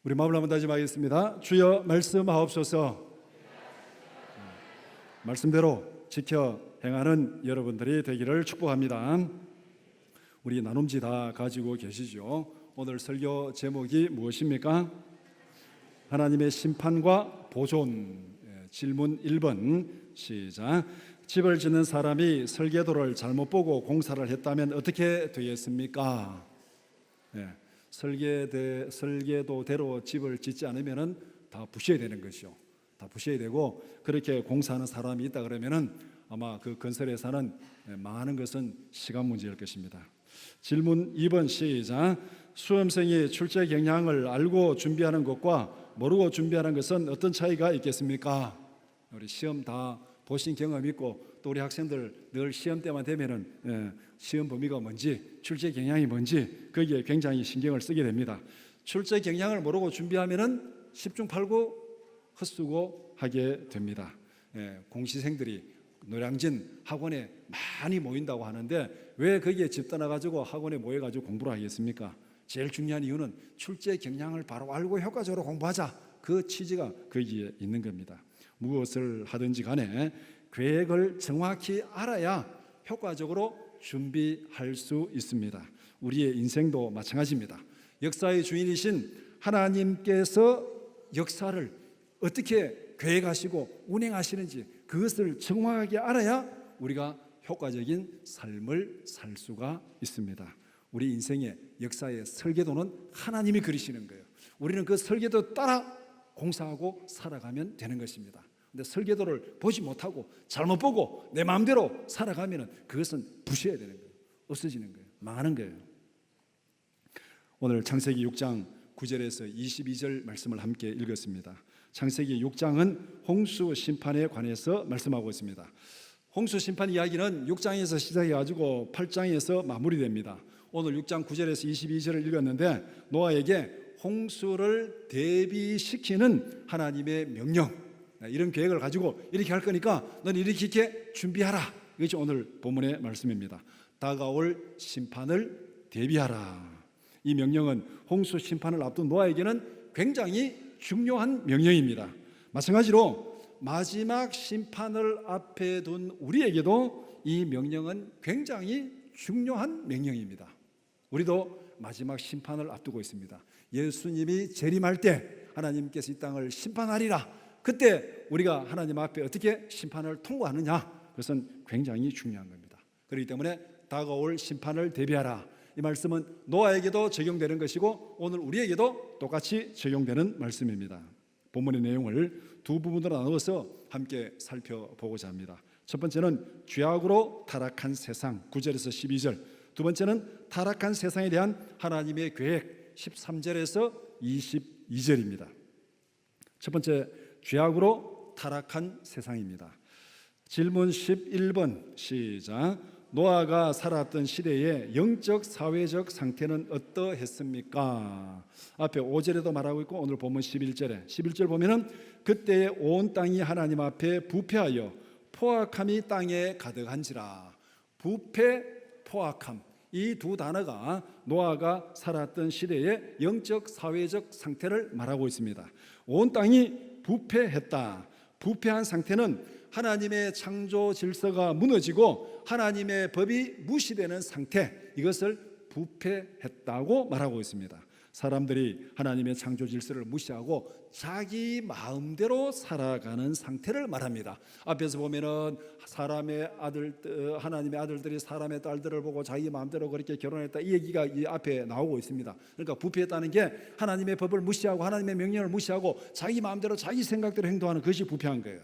우리 마음을 한번 다짐하겠습니다. 주여 말씀하옵소서. 말씀대로 지켜 행하는 여러분들이 되기를 축복합니다. 우리 나눔지 다 가지고 계시죠? 오늘 설교 제목이 무엇입니까? 하나님의 심판과 보존. 질문 1번 시작. 집을 짓는 사람이 설계도를 잘못 보고 공사를 했다면 어떻게 되겠습니까? 설계도대로 집을 짓지 않으면 다 부셔야 되는 것이요. 다 부셔야 되고, 그렇게 공사하는 사람이 있다 그러면은 아마 그 건설회사는 망하는 것은 시간 문제일 것입니다. 질문 2번 시작. 수험생이 출제 경향을 알고 준비하는 것과 모르고 준비하는 것은 어떤 차이가 있겠습니까? 우리 시험 다 보신 경험 있고, 또 우리 학생들 늘 시험 때만 되면은 시험 범위가 뭔지, 출제 경향이 뭔지 거기에 굉장히 신경을 쓰게 됩니다. 출제 경향을 모르고 준비하면은 10중 8구 헛수고 하게 됩니다. 공시생들이 노량진 학원에 많이 모인다고 하는데 왜 거기에 집 떠나가지고 학원에 모여가지고 공부를 하겠습니까? 제일 중요한 이유는 출제 경향을 바로 알고 효과적으로 공부하자, 그 취지가 거기에 있는 겁니다. 무엇을 하든지 간에 계획을 정확히 알아야 효과적으로 준비할 수 있습니다. 우리의 인생도 마찬가지입니다. 역사의 주인이신 하나님께서 역사를 어떻게 계획하시고 운행하시는지 그것을 정확하게 알아야 우리가 효과적인 삶을 살 수가 있습니다. 우리 인생의 역사의 설계도는 하나님이 그리시는 거예요. 우리는 그 설계도 따라 공사하고 살아가면 되는 것입니다. 근데 설계도를 보지 못하고 잘못 보고 내 마음대로 살아가면 그것은 부셔야 되는 거예요. 없어지는 거예요. 망하는 거예요. 오늘 창세기 6장 9절에서 22절 말씀을 함께 읽었습니다. 창세기 6장은 홍수 심판에 관해서 말씀하고 있습니다. 홍수 심판 이야기는 6장에서 시작해가지고 8장에서 마무리됩니다. 오늘 6장 9절에서 22절을 읽었는데 노아에게 홍수를 대비시키는 하나님의 명령, 이런 계획을 가지고 이렇게 할 거니까 너는 이렇게 준비하라. 이것이 오늘 본문의 말씀입니다. 다가올 심판을 대비하라. 이 명령은 홍수 심판을 앞둔 노아에게는 굉장히 중요한 명령입니다. 마찬가지로 마지막 심판을 앞에 둔 우리에게도 이 명령은 굉장히 중요한 명령입니다. 우리도 마지막 심판을 앞두고 있습니다. 예수님이 재림할 때 하나님께서 이 땅을 심판하리라. 그때 우리가 하나님 앞에 어떻게 심판을 통과하느냐, 그것은 굉장히 중요한 겁니다. 그렇기 때문에 다가올 심판을 대비하라. 이 말씀은 노아에게도 적용되는 것이고 오늘 우리에게도 똑같이 적용되는 말씀입니다. 본문의 내용을 두 부분으로 나누어서 함께 살펴보고자 합니다. 첫 번째는 죄악으로 타락한 세상 9절에서 12절, 두 번째는 타락한 세상에 대한 하나님의 계획 13절에서 22절입니다. 첫 번째, 죄악으로 타락한 세상입니다. 질문 11번 시작. 노아가 살았던 시대의 영적 사회적 상태는 어떠했습니까? 앞에 5절에도 말하고 있고 오늘 본문 11절 보면은 그때 온 땅이 하나님 앞에 부패하여 포악함이 땅에 가득한지라. 부패, 포악함, 이 두 단어가 노아가 살았던 시대의 영적 사회적 상태를 말하고 있습니다. 온 땅이 부패했다. 부패한 상태는 하나님의 창조 질서가 무너지고 하나님의 법이 무시되는 상태, 이것을 부패했다고 말하고 있습니다. 사람들이 하나님의 창조 질서를 무시하고 자기 마음대로 살아가는 상태를 말합니다. 앞에서 보면은 하나님의 아들들이 사람의 딸들을 보고 자기 마음대로 그렇게 결혼했다, 이 얘기가 이 앞에 나오고 있습니다. 그러니까 부패했다는 게 하나님의 법을 무시하고 하나님의 명령을 무시하고 자기 마음대로 자기 생각대로 행동하는 것이 부패한 거예요.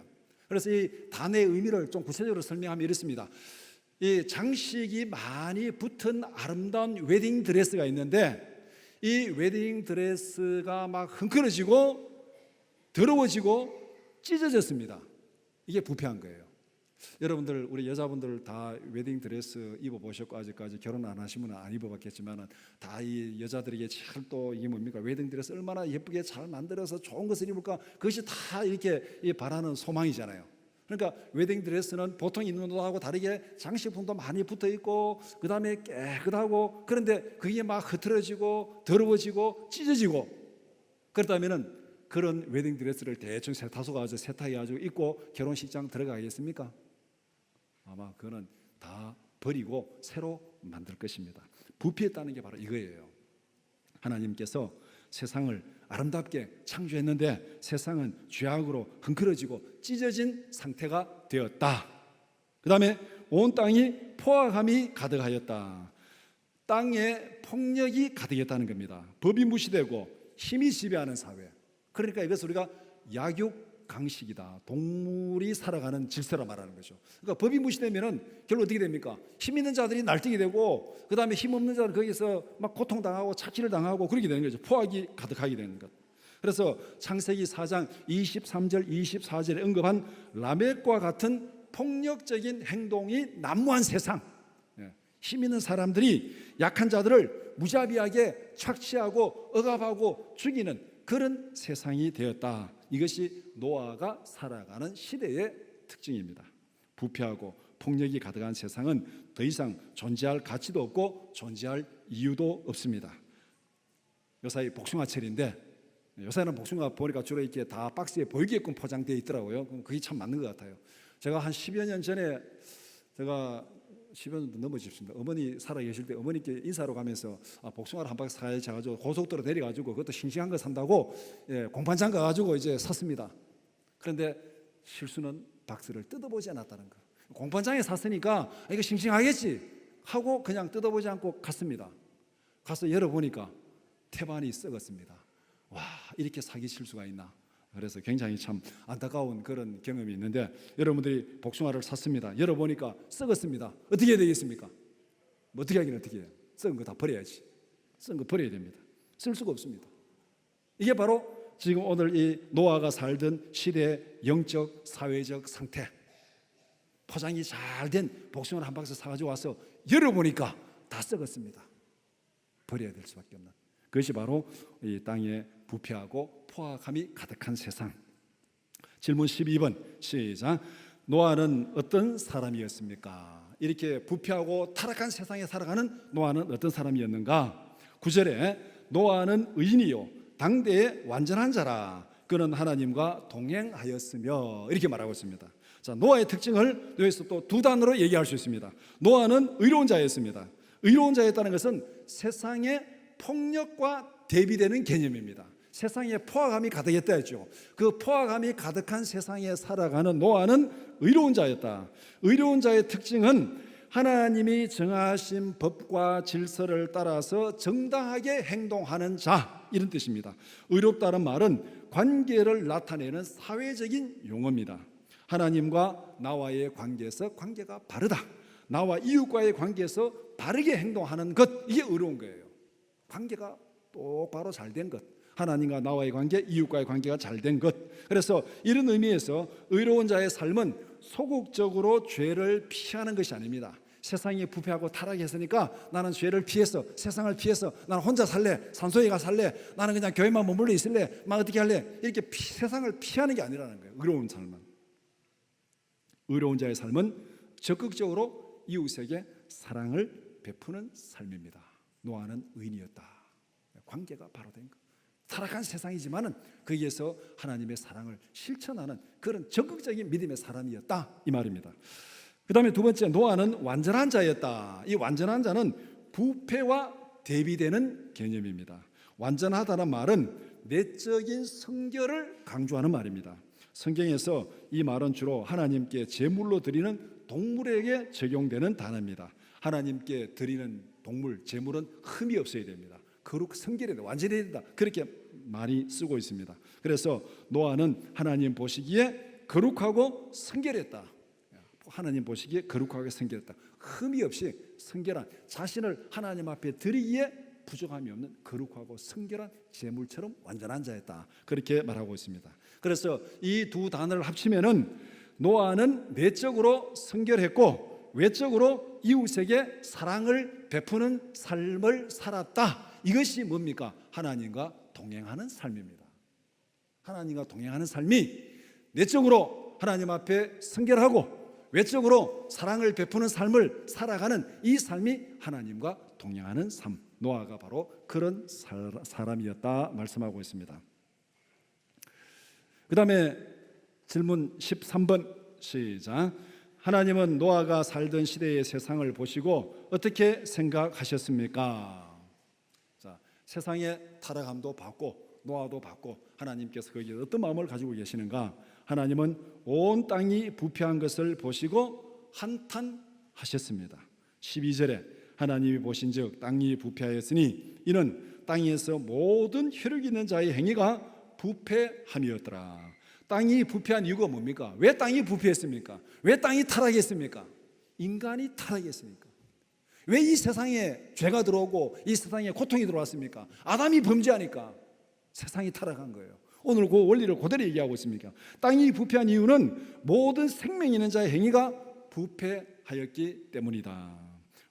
그래서 이 단어의 의미를 좀 구체적으로 설명하면 이렇습니다. 이 장식이 많이 붙은 아름다운 웨딩 드레스가 있는데 이 웨딩 드레스가 막 흥건해지고 더러워지고 찢어졌습니다. 이게 부패한 거예요. 여러분들, 우리 여자분들 다 웨딩 드레스 입어보셨고 아직까지 결혼 안 하시면 안 입어봤겠지만 다 이 여자들에게 잘 또 이게 뭡니까? 웨딩 드레스 얼마나 예쁘게 잘 만들어서 좋은 것을 입을까? 그것이 다 이렇게 바라는 소망이잖아요. 그러니까 웨딩 드레스는 보통 입는 것하고 다르게 장식품도 많이 붙어 있고 그 다음에 깨끗하고, 그런데 그게 막 흐트러지고 더러워지고 찢어지고 그렇다면은 그런 웨딩드레스를 대충 다소 가지고 세탁해가지고 입고 결혼식장 들어가겠습니까? 아마 그거는 다 버리고 새로 만들 것입니다. 부패했다는 게 바로 이거예요. 하나님께서 세상을 아름답게 창조했는데 세상은 죄악으로 흥크러지고 찢어진 상태가 되었다. 그 다음에 온 땅이 포악함이 가득하였다. 땅에 폭력이 가득했다는 겁니다. 법이 무시되고 힘이 지배하는 사회. 그러니까 이것을 우리가 약육강식이다. 동물이 살아가는 질서라 말하는 거죠. 그러니까 법이 무시되면은 결국 어떻게 됩니까? 힘 있는 자들이 날뛰게 되고, 그 다음에 힘 없는 자들은 거기서 막 고통당하고 착취를 당하고 그렇게 되는 거죠. 포악이 가득하게 되는 것. 그래서 창세기 4장 23절 24절에 언급한 라멕과 같은 폭력적인 행동이 난무한 세상, 힘 있는 사람들이 약한 자들을 무자비하게 착취하고 억압하고 죽이는 그런 세상이 되었다. 이것이 노아가 살아가는 시대의 특징입니다. 부패하고 폭력이 가득한 세상은 더 이상 존재할 가치도 없고 존재할 이유도 없습니다. 요사이 복숭아철인데, 요사이는 복숭아 보니까 주로 이렇게 다 박스에 보이게끔 포장되어 있더라고요. 그게 참 맞는 것 같아요. 제가 한 10여 년 전에, 제가 10여 년도 넘어집니다. 어머니 살아 계실 때 어머니께 인사로 가면서 복숭아를 한 박스 사야지 해가지고 고속도로 내려가지고 그것도 싱싱한 거 산다고 공판장 가가지고 이제 샀습니다. 그런데 실수는 박스를 뜯어보지 않았다는 거. 공판장에 샀으니까 이거 싱싱하겠지 하고 그냥 뜯어보지 않고 갔습니다. 가서 열어보니까 태반이 썩었습니다. 와, 이렇게 사기 실수가 있나. 그래서 굉장히 참 안타까운 그런 경험이 있는데, 여러분들이 복숭아를 샀습니다. 열어보니까 썩었습니다. 어떻게 해야 되겠습니까? 뭐 어떻게 하긴 어떻게 해요? 썩은 거 다 버려야지. 썩은 거 버려야 됩니다. 쓸 수가 없습니다. 이게 바로 지금 오늘 이 노아가 살던 시대의 영적 사회적 상태. 포장이 잘 된 복숭아를 한 박스 사가지고 와서 열어보니까 다 썩었습니다. 버려야 될 수밖에 없는, 그것이 바로 이 땅에 부패하고 포악함이 가득한 세상. 질문 12번 시작. 노아는 어떤 사람이었습니까? 이렇게 부패하고 타락한 세상에 살아가는 노아는 어떤 사람이었는가? 9절에 노아는 의인이요 당대의 완전한 자라. 그는 하나님과 동행하였으며, 이렇게 말하고 있습니다. 자, 노아의 특징을 여기서 또 두 단어로 얘기할 수 있습니다. 노아는 의로운 자였습니다. 의로운 자였다는 것은 세상의 폭력과 대비되는 개념입니다. 세상에 포악함이 가득했다 했죠. 그 포악함이 가득한 세상에 살아가는 노아는 의로운 자였다. 의로운 자의 특징은 하나님이 정하신 법과 질서를 따라서 정당하게 행동하는 자, 이런 뜻입니다. 의롭다는 말은 관계를 나타내는 사회적인 용어입니다. 하나님과 나와의 관계에서 관계가 바르다, 나와 이웃과의 관계에서 바르게 행동하는 것, 이게 의로운 거예요. 관계가 똑바로 잘 된 것, 하나님과 나와의 관계, 이웃과의 관계가 잘 된 것. 그래서 이런 의미에서 의로운 자의 삶은 소극적으로 죄를 피하는 것이 아닙니다. 세상이 부패하고 타락했으니까 나는 죄를 피해서, 세상을 피해서 나는 혼자 살래, 산소에 가 살래, 나는 그냥 교회만 머물러 있을래, 막 어떻게 할래, 이렇게 세상을 피하는 게 아니라는 거예요. 의로운 삶은, 의로운 자의 삶은 적극적으로 이웃에게 사랑을 베푸는 삶입니다. 노아는 의인이었다. 관계가 바로 된 것. 타락한 세상이지만은 거기에서 하나님의 사랑을 실천하는 그런 적극적인 믿음의 사람이었다, 이 말입니다. 그 다음에 두 번째, 노아는 완전한 자였다. 이 완전한 자는 부패와 대비되는 개념입니다. 완전하다는 말은 내적인 성결을 강조하는 말입니다. 성경에서 이 말은 주로 하나님께 제물로 드리는 동물에게 적용되는 단어입니다. 하나님께 드리는 동물, 제물은 흠이 없어야 됩니다. 거룩 성결해야 된다, 완전해야 된다, 그렇게 많이 쓰고 있습니다. 그래서 노아는 하나님 보시기에 거룩하고 성결했다. 하나님 보시기에 거룩하게 성결했다. 흠이 없이 성결한, 자신을 하나님 앞에 드리기에 부족함이 없는 거룩하고 성결한 제물처럼 완전한 자였다, 그렇게 말하고 있습니다. 그래서 이 두 단어를 합치면은 노아는 내적으로 성결했고 외적으로 이웃에게 사랑을 베푸는 삶을 살았다. 이것이 뭡니까? 하나님과 동행하는 삶입니다. 하나님과 동행하는 삶이 내적으로 하나님 앞에 성결하고 외적으로 사랑을 베푸는 삶을 살아가는 이 삶이 하나님과 동행하는 삶, 노아가 바로 그런 사람이었다 말씀하고 있습니다. 그 다음에 질문 13번 시작. 하나님은 노아가 살던 시대의 세상을 보시고 어떻게 생각하셨습니까? 자, 세상의 타락함도 봤고 노아도 봤고 하나님께서 거기에 어떤 마음을 가지고 계시는가? 하나님은 온 땅이 부패한 것을 보시고 한탄하셨습니다. 12절에 하나님이 보신즉 땅이 부패하였으니 이는 땅에서 모든 혈육 있는 자의 행위가 부패함이었더라. 땅이 부패한 이유가 뭡니까? 왜 땅이 부패했습니까? 왜 땅이 타락했습니까? 인간이 타락했습니까? 왜 이 세상에 죄가 들어오고 이 세상에 고통이 들어왔습니까? 아담이 범죄하니까 세상이 타락한 거예요. 오늘 그 원리를 그대로 얘기하고 있습니다. 땅이 부패한 이유는 모든 생명 있는 자의 행위가 부패하였기 때문이다.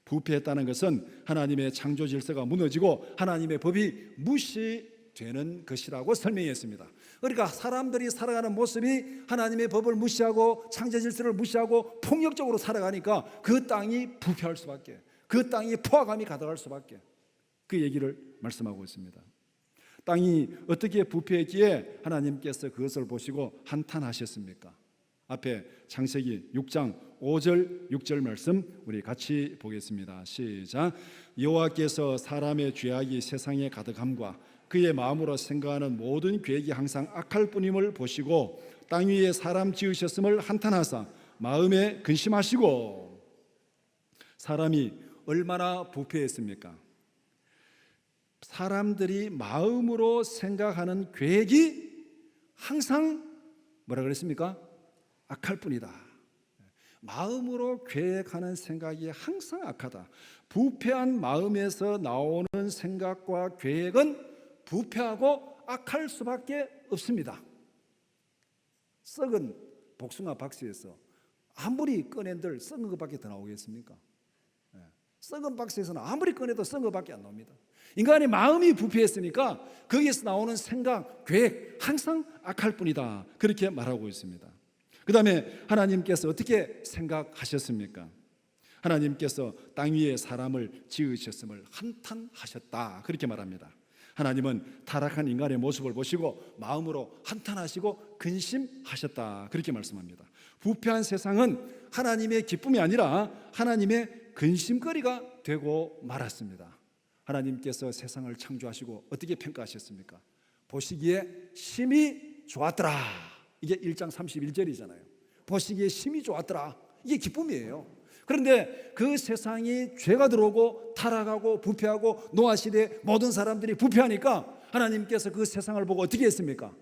부패했다는 것은 하나님의 창조 질서가 무너지고 하나님의 법이 무시되는 것이라고 설명했습니다. 그러니까 사람들이 살아가는 모습이 하나님의 법을 무시하고 창조 질서를 무시하고 폭력적으로 살아가니까 그 땅이 부패할 수밖에, 그 땅이 포화감이 가득할 수밖에, 그 얘기를 말씀하고 있습니다. 땅이 어떻게 부패했기에 하나님께서 그것을 보시고 한탄하셨습니까? 앞에 창세기 6장 5절 6절 말씀 우리 같이 보겠습니다. 시작. 여호와께서 사람의 죄악이 세상에 가득함과 그의 마음으로 생각하는 모든 계획이 항상 악할 뿐임을 보시고 땅 위에 사람 지으셨음을 한탄하사 마음에 근심하시고. 사람이 얼마나 부패했습니까? 사람들이 마음으로 생각하는 계획이 항상 뭐라 그랬습니까? 악할 뿐이다. 마음으로 계획하는 생각이 항상 악하다. 부패한 마음에서 나오는 생각과 계획은 부패하고 악할 수밖에 없습니다. 썩은 복숭아 박스에서 아무리 꺼낸들 썩은 것밖에 더 나오겠습니까? 썩은 박스에서는 아무리 꺼내도 썩은 것밖에 안 나옵니다. 인간의 마음이 부패했으니까 거기에서 나오는 생각, 계획 항상 악할 뿐이다. 그렇게 말하고 있습니다. 그 다음에 하나님께서 어떻게 생각하셨습니까? 하나님께서 땅 위에 사람을 지으셨음을 한탄하셨다. 그렇게 말합니다. 하나님은 타락한 인간의 모습을 보시고 마음으로 한탄하시고 근심하셨다. 그렇게 말씀합니다. 부패한 세상은 하나님의 기쁨이 아니라 하나님의 근심거리가 되고 말았습니다. 하나님께서 세상을 창조하시고 어떻게 평가하셨습니까? 보시기에 심히 좋았더라. 이게 1장 31절이잖아요. 보시기에 심히 좋았더라. 이게 기쁨이에요. 그런데 그 세상이 죄가 들어오고 타락하고 부패하고 노아 시대에 모든 사람들이 부패하니까 하나님께서 그 세상을 보고 어떻게 했습니까?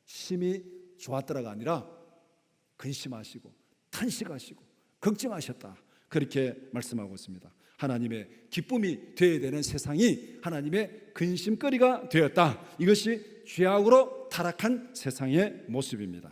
심히 좋았더라가 아니라 근심하시고 탄식하시고 걱정하셨다. 그렇게 말씀하고 있습니다. 하나님의 기쁨이 되어야 되는 세상이 하나님의 근심거리가 되었다. 이것이 죄악으로 타락한 세상의 모습입니다.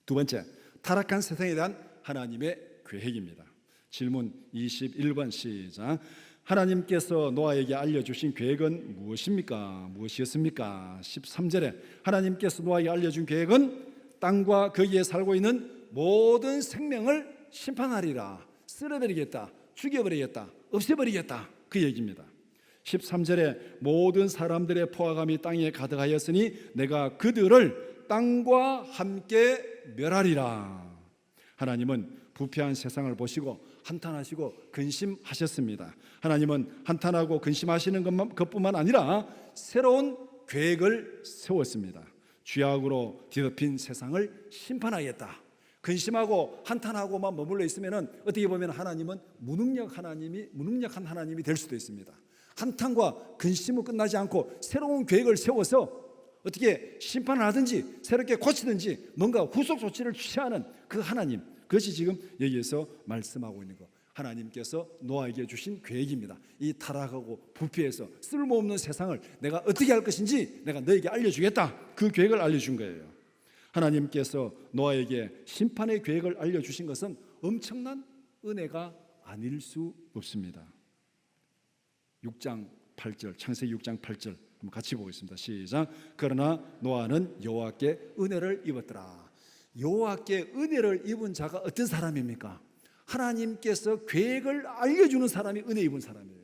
두 번째, 타락한 세상에 대한 하나님의 계획입니다. 질문 21번 시작. 하나님께서 노아에게 알려주신 계획은 무엇입니까? 무엇이었습니까? 13절에 하나님께서 노아에게 알려준 계획은 땅과 거기에 살고 있는 모든 생명을 심판하리라. 쓸어버리겠다, 죽여버리겠다, 없애버리겠다. 그 얘기입니다. 13절에 모든 사람들의 포화감이 땅에 가득하였으니 내가 그들을 땅과 함께 멸하리라. 하나님은 부패한 세상을 보시고 한탄하시고 근심하셨습니다. 하나님은 한탄하고 근심하시는 것뿐만 아니라 새로운 계획을 세웠습니다. 죄악으로 뒤덮인 세상을 심판하겠다. 근심하고 한탄하고만 머물러 있으면 어떻게 보면 하나님은 무능력한 하나님이 될 수도 있습니다. 한탄과 근심은 끝나지 않고 새로운 계획을 세워서 어떻게 심판을 하든지 새롭게 고치든지 뭔가 후속 조치를 취하는 그 하나님, 그것이 지금 여기에서 말씀하고 있는 것. 하나님께서 노아에게 주신 계획입니다. 이 타락하고 부패해서 쓸모없는 세상을 내가 어떻게 할 것인지 내가 너에게 알려주겠다. 그 계획을 알려준 거예요. 하나님께서 노아에게 심판의 계획을 알려주신 것은 엄청난 은혜가 아닐 수 없습니다. 6장 8절, 창세기 6장 8절 한번 같이 보겠습니다. 시작. 그러나 노아는 여호와께 은혜를 입었더라. 여호와께 은혜를 입은 자가 어떤 사람입니까? 하나님께서 계획을 알려주는 사람이 은혜 입은 사람이에요.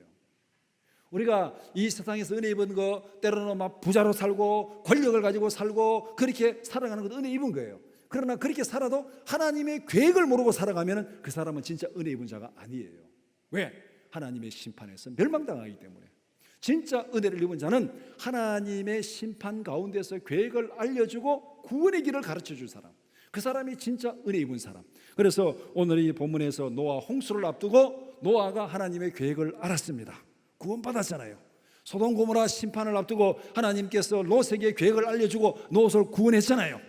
우리가 이 세상에서 은혜 입은 거 때로는 막 부자로 살고 권력을 가지고 살고 그렇게 살아가는 것도 은혜 입은 거예요. 그러나 그렇게 살아도 하나님의 계획을 모르고 살아가면 그 사람은 진짜 은혜 입은 자가 아니에요. 왜? 하나님의 심판에서 멸망당하기 때문에. 진짜 은혜를 입은 자는 하나님의 심판 가운데서 계획을 알려주고 구원의 길을 가르쳐줄 사람, 그 사람이 진짜 은혜 입은 사람. 그래서 오늘 이 본문에서 노아 홍수를 앞두고 노아가 하나님의 계획을 알았습니다. 구원받았잖아요. 소돔 고모라 심판을 앞두고 하나님께서 롯에게 계획을 알려주고 롯을 구원했잖아요.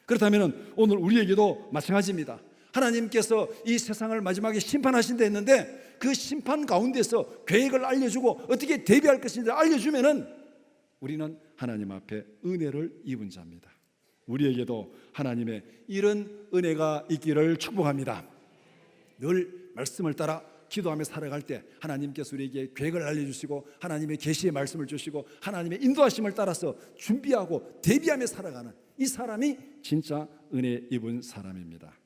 그렇다면 오늘 우리에게도 마찬가지입니다. 하나님께서 이 세상을 마지막에 심판하신다 했는데 그 심판 가운데서 계획을 알려주고 어떻게 대비할 것인지 알려주면은 우리는 하나님 앞에 은혜를 입은 자입니다. 우리에게도 하나님의 이런 은혜가 있기를 축복합니다. 늘 말씀을 따라 기도하며 살아갈 때 하나님께서 우리에게 계획을 알려주시고 하나님의 계시의 말씀을 주시고 하나님의 인도하심을 따라서 준비하고 대비하며 살아가는 이 사람이 진짜 은혜 입은 사람입니다.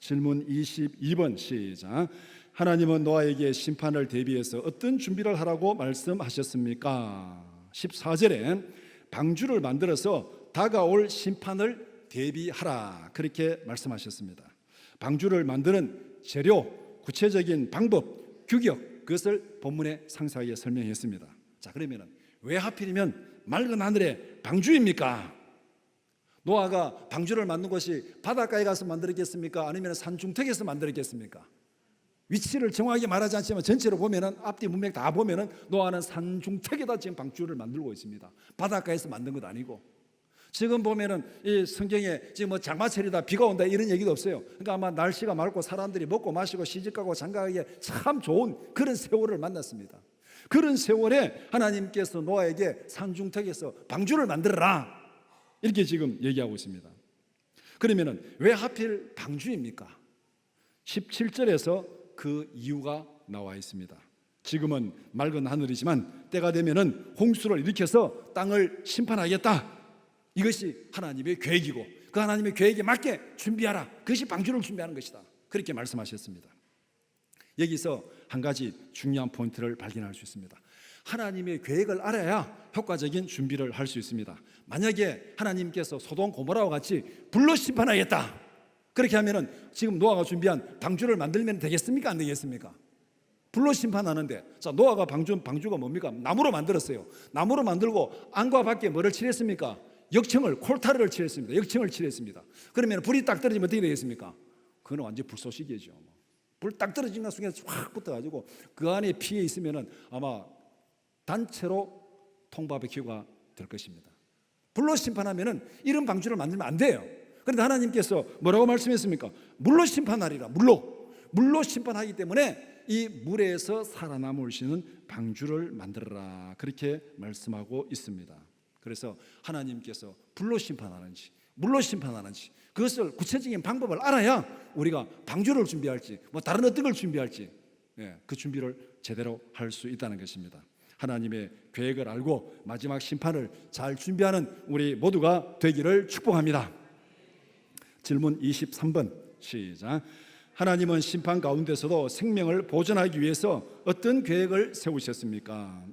질문 22번 시작. 하나님은 노아에게 심판을 대비해서 어떤 준비를 하라고 말씀하셨습니까? 14절에 방주를 만들어서 다가올 심판을 대비하라 그렇게 말씀하셨습니다. 방주를 만드는 재료, 구체적인 방법, 규격, 그것을 본문에 상세하게 설명했습니다. 자, 그러면 왜 하필이면 맑은 하늘에 방주입니까? 노아가 방주를 만든 곳이 바닷가에 가서 만들었겠습니까? 아니면 산중턱에서 만들었겠습니까? 위치를 정확하게 말하지 않지만 전체로 보면은 앞뒤 문맥 다 보면은 노아는 산중턱에다 지금 방주를 만들고 있습니다. 바닷가에서 만든 것 아니고. 지금 보면은 이 성경에 지금 뭐 장마철이다 비가 온다 이런 얘기도 없어요. 그러니까 아마 날씨가 맑고 사람들이 먹고 마시고 시집가고 장가가기에 참 좋은 그런 세월을 만났습니다. 그런 세월에 하나님께서 노아에게 산중턱에서 방주를 만들어라 이렇게 지금 얘기하고 있습니다. 그러면은 왜 하필 방주입니까? 17절에서 그 이유가 나와 있습니다. 지금은 맑은 하늘이지만 때가 되면은 홍수를 일으켜서 땅을 심판하겠다. 이것이 하나님의 계획이고 그 하나님의 계획에 맞게 준비하라. 그것이 방주를 준비하는 것이다. 그렇게 말씀하셨습니다. 여기서 한 가지 중요한 포인트를 발견할 수 있습니다. 하나님의 계획을 알아야 효과적인 준비를 할 수 있습니다. 만약에 하나님께서 소돔 고모라와 같이 불로 심판하겠다 그렇게 하면은 지금 노아가 준비한 방주를 만들면 되겠습니까? 안 되겠습니까? 불로 심판하는데 자 노아가 방주가 뭡니까? 나무로 만들었어요. 나무로 만들고 안과 밖에 뭐를 칠했습니까? 역청을 콜타르를 칠했습니다. 역청을 칠했습니다. 그러면 불이 딱 떨어지면 어떻게 되겠습니까? 그건 완전 불쏘시개죠. 불 딱 떨어지는 순간 확 붙어가지고 그 안에 피해 있으면은 아마 단체로 통바베큐가 될 것입니다. 불로 심판하면은 이런 방주를 만들면 안 돼요. 그런데 하나님께서 뭐라고 말씀했습니까? 물로 심판하리라. 물로 심판하기 때문에 이 물에서 살아남으시는 방주를 만들어라 그렇게 말씀하고 있습니다. 그래서 하나님께서 불로 심판하는지 물로 심판하는지 그것을 구체적인 방법을 알아야 우리가 방주를 준비할지 뭐 다른 어떤 걸 준비할지 그 준비를 제대로 할 수 있다는 것입니다. 하나님의 계획을 알고 마지막 심판을 잘 준비하는 우리 모두가 되기를 축복합니다. 질문 23번 시작. 하나님은 심판 가운데서도 생명을 보존하기 위해서 어떤 계획을 세우셨습니까?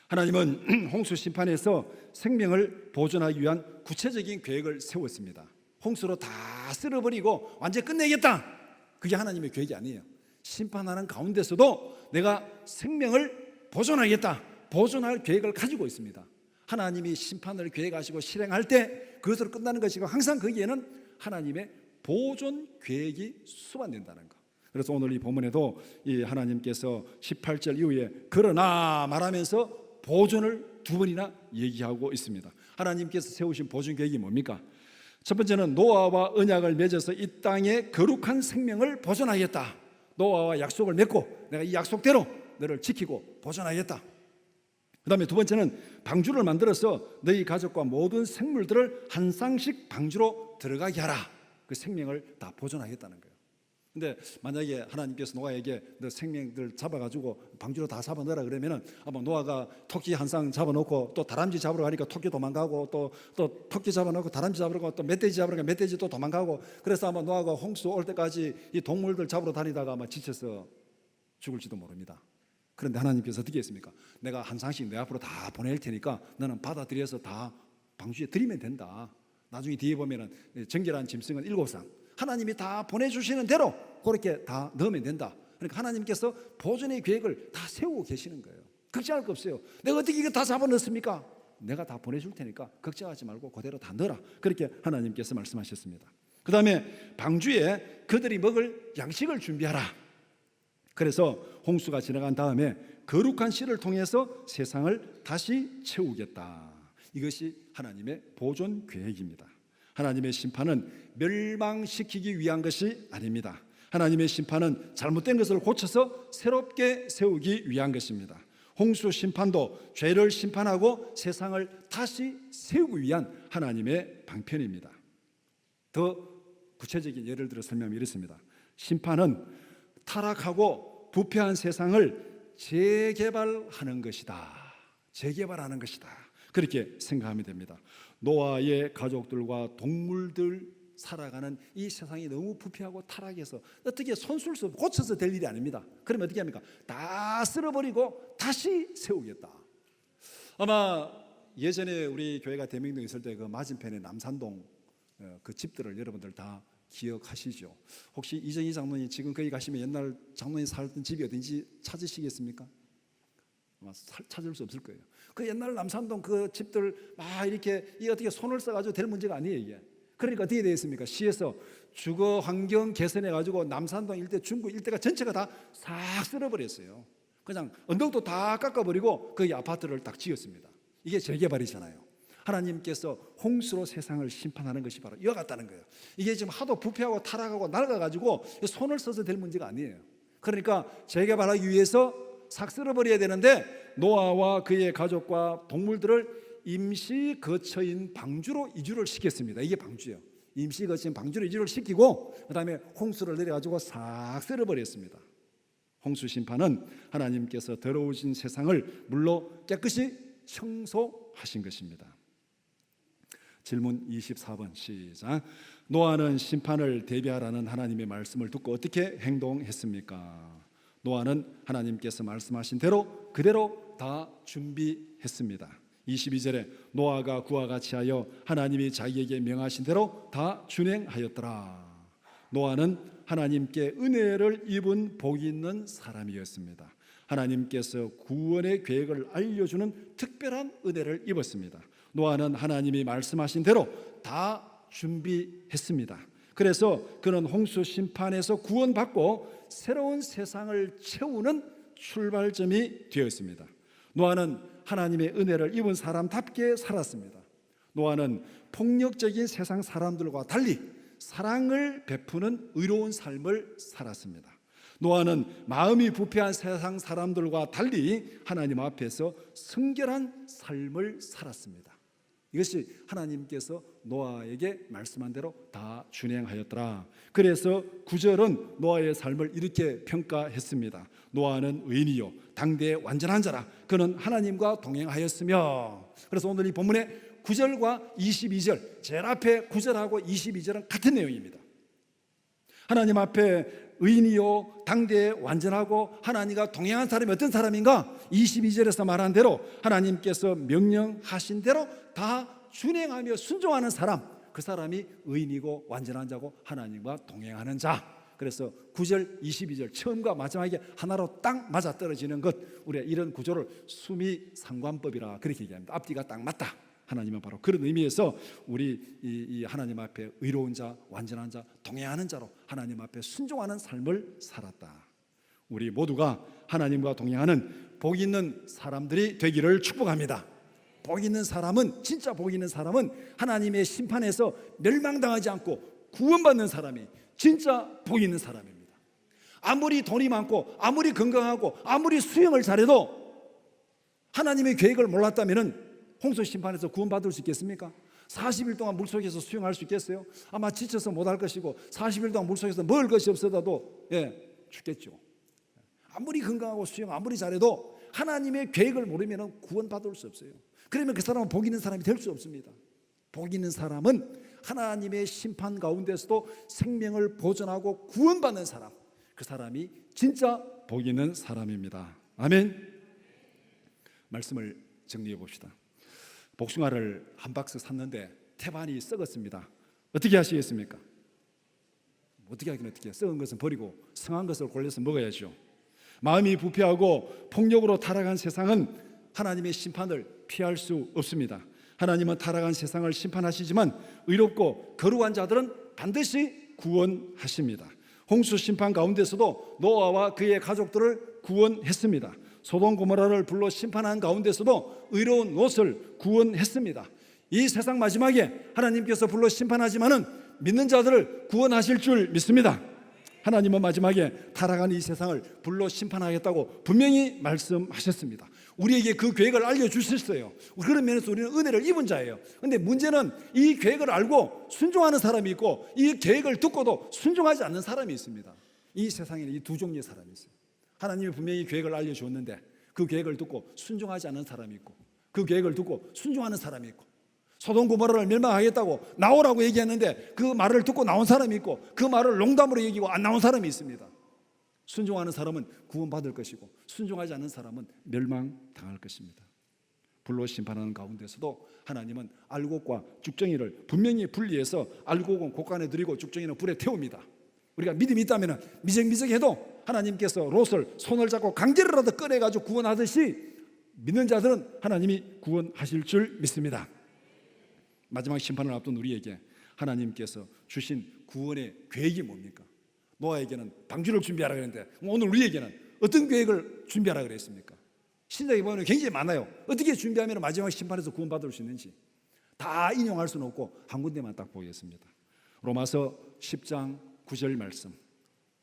하나님은 홍수 심판에서 생명을 보존하기 위한 구체적인 계획을 세웠습니다. 홍수로 다 쓸어버리고 완전히 끝내겠다. 그게 하나님의 계획이 아니에요. 심판하는 가운데서도 내가 생명을 보존하겠다. 보존할 계획을 가지고 있습니다. 하나님이 심판을 계획하시고 실행할 때 그것으로 끝나는 것이고 항상 거기에는 하나님의 보존 계획이 수반된다는 것. 그래서 오늘 이 본문에도 이 하나님께서 18절 이후에 그러나 말하면서 보존을 두 번이나 얘기하고 있습니다. 하나님께서 세우신 보존 계획이 뭡니까? 첫 번째는 노아와 언약을 맺어서 이 땅에 거룩한 생명을 보존하겠다. 노아와 약속을 맺고 내가 이 약속대로 너를 지키고 보존하겠다. 그 다음에 두 번째는 방주를 만들어서 너희 가족과 모든 생물들을 한 쌍씩 방주로 들어가게 하라. 그 생명을 다 보존하겠다는 거예요. 근데 만약에 하나님께서 노아에게 너 생명들 잡아가지고 방주로 다 잡아넣으라 그러면은 아마 노아가 토끼 한 쌍 잡아놓고 또 다람쥐 잡으러 가니까 토끼 도망가고 또 토끼 잡아놓고 다람쥐 잡으러 가고 또 멧돼지 잡으러 가니까 멧돼지 또 도망가고 그래서 아마 노아가 홍수 올 때까지 이 동물들 잡으러 다니다가 아마 지쳐서 죽을지도 모릅니다. 그런데 하나님께서 어떻게 했습니까? 내가 한 상씩 내 앞으로 다 보낼 테니까 너는 받아들여서 다 방주에 드리면 된다. 나중에 뒤에 보면은 정결한 짐승은 7상, 하나님이 다 보내주시는 대로 그렇게 다 넣으면 된다. 그러니까 하나님께서 보존의 계획을 다 세우고 계시는 거예요. 걱정할 거 없어요. 내가 어떻게 이거 다 잡아 넣습니까? 내가 다 보내줄 테니까 걱정하지 말고 그대로 다 넣어라. 그렇게 하나님께서 말씀하셨습니다. 그 다음에 방주에 그들이 먹을 양식을 준비하라. 그래서 홍수가 지나간 다음에 거룩한 씨를 통해서 세상을 다시 채우겠다. 이것이 하나님의 보존 계획입니다. 하나님의 심판은 멸망시키기 위한 것이 아닙니다. 하나님의 심판은 잘못된 것을 고쳐서 새롭게 세우기 위한 것입니다. 홍수 심판도 죄를 심판하고 세상을 다시 세우기 위한 하나님의 방편입니다. 더 구체적인 예를 들어 설명하면 이렇습니다. 심판은 타락하고 부패한 세상을 재개발하는 것이다. 재개발하는 것이다. 그렇게 생각하면 됩니다. 노아의 가족들과 동물들 살아가는 이 세상이 너무 부패하고 타락해서 어떻게 손쓸 수 없고 고쳐서 될 일이 아닙니다. 그러면 어떻게 합니까? 다 쓸어버리고 다시 세우겠다. 아마 예전에 우리 교회가 대명동에 있을 때 그 맞은편에 남산동 그 집들을 여러분들 다 기억하시죠? 혹시 이정희 장로님 지금 거기 가시면 옛날 장로님 살던 집이 어딘지 찾으시겠습니까? 아마 찾을 수 없을 거예요. 그 옛날 남산동 그 집들 막 이렇게 이 어떻게 손을 써가지고 될 문제가 아니에요 이게. 그러니까 어떻게 되었습니까? 시에서 주거 환경 개선해 가지고 남산동 일대, 중구 일대가 전체가 다 싹 쓸어버렸어요. 그냥 언덕도 다 깎아버리고 거기 아파트를 딱 지었습니다. 이게 재개발이잖아요. 하나님께서 홍수로 세상을 심판하는 것이 바로 이와 같다는 거예요. 이게 지금 하도 부패하고 타락하고 낡아가지고 손을 써서 될 문제가 아니에요. 그러니까 재개발하기 위해서 싹 쓸어버려야 되는데 노아와 그의 가족과 동물들을 임시 거처인 방주로 이주를 시켰습니다. 이게 방주예요. 임시 거처인 방주로 이주를 시키고 그 다음에 홍수를 내려가지고 싹 쓸어버렸습니다. 홍수 심판은 하나님께서 더러워진 세상을 물로 깨끗이 청소하신 것입니다. 질문 24번 시작. 노아는 심판을 대비하라는 하나님의 말씀을 듣고 어떻게 행동했습니까? 노아는 하나님께서 말씀하신 대로 그대로 다 준비했습니다. 22절에 노아가 그와 같이 하여 하나님이 자기에게 명하신 대로 다 준행하였더라. 노아는 하나님께 은혜를 입은 복이 있는 사람이었습니다. 하나님께서 구원의 계획을 알려주는 특별한 은혜를 입었습니다. 노아는 하나님이 말씀하신 대로 다 준비했습니다. 그래서 그는 홍수 심판에서 구원받고 새로운 세상을 채우는 출발점이 되었습니다. 노아는 하나님의 은혜를 입은 사람답게 살았습니다. 노아는 폭력적인 세상 사람들과 달리 사랑을 베푸는 의로운 삶을 살았습니다. 노아는 마음이 부패한 세상 사람들과 달리 하나님 앞에서 성결한 삶을 살았습니다. 이것이 하나님께서 노아에게 말씀한 대로 다 준행하였더라. 그래서 9절은 노아의 삶을 이렇게 평가했습니다. 노아는 의인이요 당대의 완전한 자라. 그는 하나님과 동행하였으며. 그래서 오늘 이 본문의 9절과 22절, 제일 앞에 9절하고 22절은 같은 내용입니다. 하나님 앞에 의인이요 당대에 완전하고 하나님과 동행한 사람이 어떤 사람인가? 22절에서 말한 대로 하나님께서 명령하신 대로 다 준행하며 순종하는 사람, 그 사람이 의인이고 완전한 자고 하나님과 동행하는 자. 그래서 9절 22절 처음과 마지막에 하나로 딱 맞아떨어지는 것, 우리가 이런 구조를 수미상관법이라 그렇게 얘기합니다. 앞뒤가 딱 맞다. 하나님은 바로 그런 의미에서 우리 이 하나님 앞에 의로운 자, 완전한 자, 동행하는 자로 하나님 앞에 순종하는 삶을 살았다. 우리 모두가 하나님과 동행하는 복 있는 사람들이 되기를 축복합니다. 복 있는 사람은, 진짜 복 있는 사람은 하나님의 심판에서 멸망당하지 않고 구원받는 사람이 진짜 복 있는 사람입니다. 아무리 돈이 많고 아무리 건강하고 아무리 수영을 잘해도 하나님의 계획을 몰랐다면 홍수 심판에서 구원받을 수 있겠습니까? 40일 동안 물속에서 수영할 수 있겠어요? 아마 지쳐서 못할 것이고 40일 동안 물속에서 먹을 것이 없어도 죽겠죠. 아무리 건강하고 수영 아무리 잘해도 하나님의 계획을 모르면 구원받을 수 없어요. 그러면 그 사람은 복 있는 사람이 될 수 없습니다. 복 있는 사람은 하나님의 심판 가운데서도 생명을 보존하고 구원받는 사람, 그 사람이 진짜 복 있는 사람입니다. 아멘. 말씀을 정리해 봅시다. 복숭아를 한 박스 샀는데 태반이 썩었습니다. 어떻게 하시겠습니까? 어떻게 하긴 어떻게 해요? 썩은 것은 버리고 성한 것을 골라서 먹어야죠. 마음이 부패하고 폭력으로 타락한 세상은 하나님의 심판을 피할 수 없습니다. 하나님은 타락한 세상을 심판하시지만 의롭고 거룩한 자들은 반드시 구원하십니다. 홍수 심판 가운데서도 노아와 그의 가족들을 구원했습니다. 소돔 고모라를 불러 심판한 가운데서도 의로운 롯을 구원했습니다. 이 세상 마지막에 하나님께서 불러 심판하지만은 믿는 자들을 구원하실 줄 믿습니다. 하나님은 마지막에 타락한 이 세상을 불러 심판하겠다고 분명히 말씀하셨습니다. 우리에게 그 계획을 알려주셨어요. 그런 면에서 우리는 은혜를 입은 자예요. 그런데 문제는 이 계획을 알고 순종하는 사람이 있고 이 계획을 듣고도 순종하지 않는 사람이 있습니다. 이 세상에는 이 두 종류의 사람이 있어요. 하나님이 분명히 계획을 알려주었는데 그 계획을 듣고 순종하지 않는 사람이 있고 그 계획을 듣고 순종하는 사람이 있고 소돔 고모라를 멸망하겠다고 나오라고 얘기했는데 그 말을 듣고 나온 사람이 있고 그 말을 농담으로 얘기하고 안 나온 사람이 있습니다. 순종하는 사람은 구원받을 것이고 순종하지 않는 사람은 멸망당할 것입니다. 불로 심판하는 가운데서도 하나님은 알곡과 죽정이를 분명히 분리해서 알곡은 곳간에 들이고 죽정이는 불에 태웁니다. 우리가 믿음이 있다면 미적미적해도 하나님께서 롯을 손을 잡고 강제로라도 꺼내가지고 구원하듯이 믿는 자들은 하나님이 구원하실 줄 믿습니다. 마지막 심판을 앞둔 우리에게 하나님께서 주신 구원의 계획이 뭡니까? 노아에게는 방주를 준비하라 그랬는데 오늘 우리에게는 어떤 계획을 준비하라 그랬습니까? 신약에 보면 굉장히 많아요. 어떻게 준비하면 마지막 심판에서 구원받을 수 있는지 다 인용할 수는 없고 한 군데만 딱 보겠습니다. 로마서 10장 9절 말씀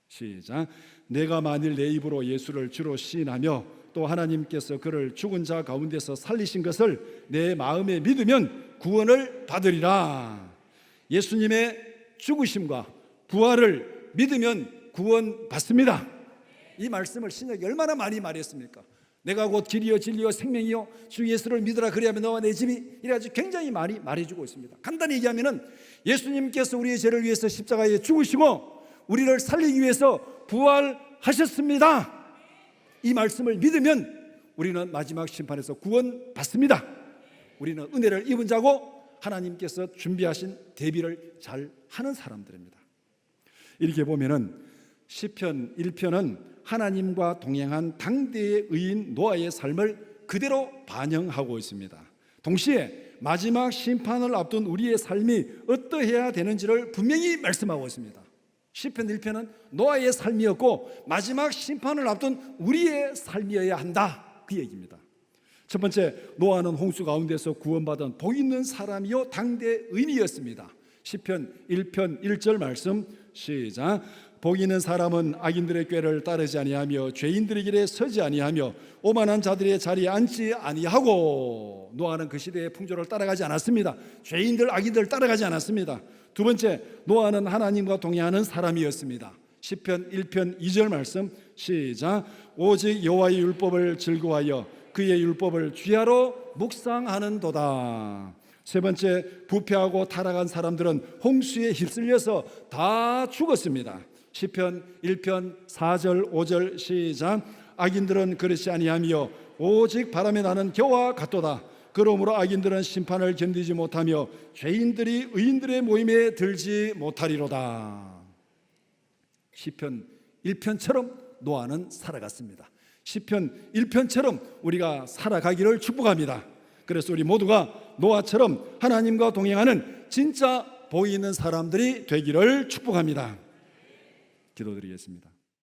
시작. 내가 만일 내 입으로 예수를 주로 시인하며 또 하나님께서 그를 죽은 자 가운데서 살리신 것을 내 마음에 믿으면 구원을 받으리라. 예수님의 죽으심과 부활을 믿으면 구원받습니다. 이 말씀을 신약에 얼마나 많이 말했습니까? 내가 곧 길이요 진리요 생명이요 주 예수를 믿으라 그리하면 너와 내 집이 이래가지고 굉장히 많이 말해주고 있습니다. 간단히 얘기하면 예수님께서 우리의 죄를 위해서 십자가에 죽으시고 우리를 살리기 위해서 부활하셨습니다. 이 말씀을 믿으면 우리는 마지막 심판에서 구원받습니다. 우리는 은혜를 입은 자고 하나님께서 준비하신 대비를 잘 하는 사람들입니다. 이렇게 보면은 시편 1편은 하나님과 동행한 당대의 의인 노아의 삶을 그대로 반영하고 있습니다. 동시에 마지막 심판을 앞둔 우리의 삶이 어떠해야 되는지를 분명히 말씀하고 있습니다. 시편 1편은 노아의 삶이었고 마지막 심판을 앞둔 우리의 삶이어야 한다, 그 얘기입니다. 첫 번째, 노아는 홍수 가운데서 구원받은 복 있는 사람이요 당대 의인이었습니다. 시편 1편 1절 말씀 시작. 복 있는 사람은 악인들의 꾀를 따르지 아니하며 죄인들의 길에 서지 아니하며 오만한 자들의 자리에 앉지 아니하고. 노아는 그 시대의 풍조를 따라가지 않았습니다. 죄인들 악인들 따라가지 않았습니다. 두 번째, 노아는 하나님과 동행하는 사람이었습니다. 시편 1편 2절 말씀 시작. 오직 여호와의 율법을 즐거워하여 그의 율법을 주야로 묵상하는도다. 세 번째, 부패하고 타락한 사람들은 홍수에 휩쓸려서 다 죽었습니다. 시편 1편 4절 5절 시작. 악인들은 그렇지 아니하며 오직 바람에 나는 겨와 같도다. 그러므로 악인들은 심판을 견디지 못하며 죄인들이 의인들의 모임에 들지 못하리로다. 시편 1편처럼 노아는 살아갔습니다. 시편 1편처럼 우리가 살아가기를 축복합니다. 그래서 우리 모두가 노아처럼 하나님과 동행하는 진짜 복 있는 사람들이 되기를 축복합니다. 기도드리겠습니다.